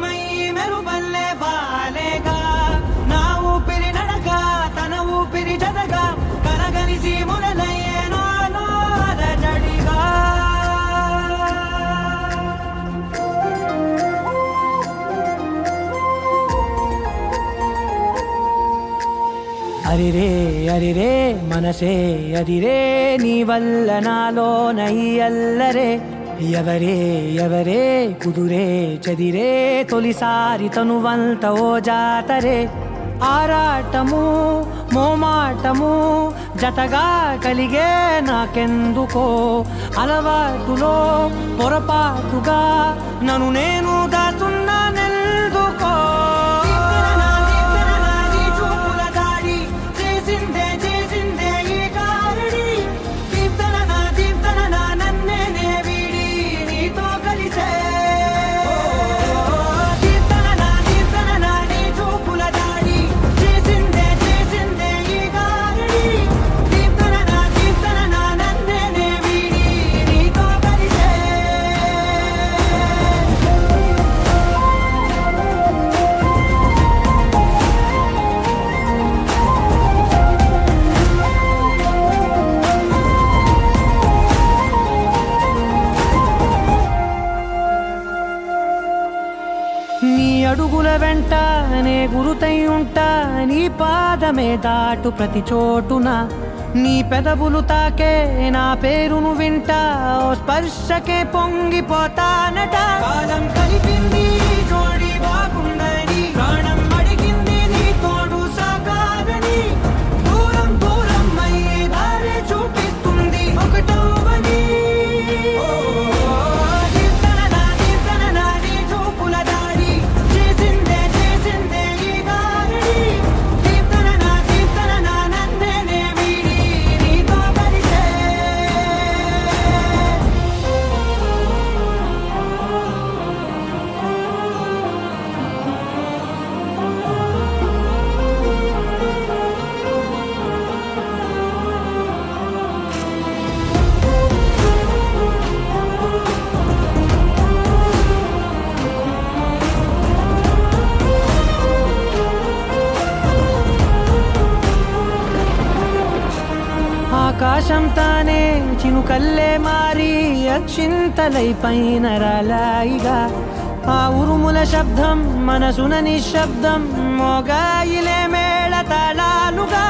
ఏకమై మెరుపల్లే వాలేగా నా ఊపిరి నడక తన ఊపిరి జతగా కలగలిసి మొదలయ్యేనో అలజడిగా అరిరే అరిరే మనసే అరిరే నీ వల్ల నాలో నయ్యల్లరే ఎవరే ఎవరే కుదురే చదిరే తొలిసారి తనువంత ఓ జాతరే ఆరాటము మోమాటము జతగా కలిగే నాకెందుకో అలవాటులో పొరపాటుగా నన్ను నేను దాస్తున్నానెందుకో నీ అడుగుల వెంట నే గురుతై ఉంటా నీ పాదమే దాటు ప్రతి చోటున నీ పెదవులు తాకే నా పేరును వింటా ఓ స్పర్శకే పొంగిపోతానట కాలం కలిపింది జోడి బాగుందని ప్రాణం అడిగింది నీ తోడు సాగాలని దూరం దూరం అయ్యే దారి చూపిస్తుంది ఒకటవని ఆకాశం తానే చినుకల్లే మారి అక్షింతలై పైన రాలాయిగా ఆ ఉరుముల శబ్దం మనసున నిశ్శబ్దం మోగాయిలే మేళ తాళాలుగా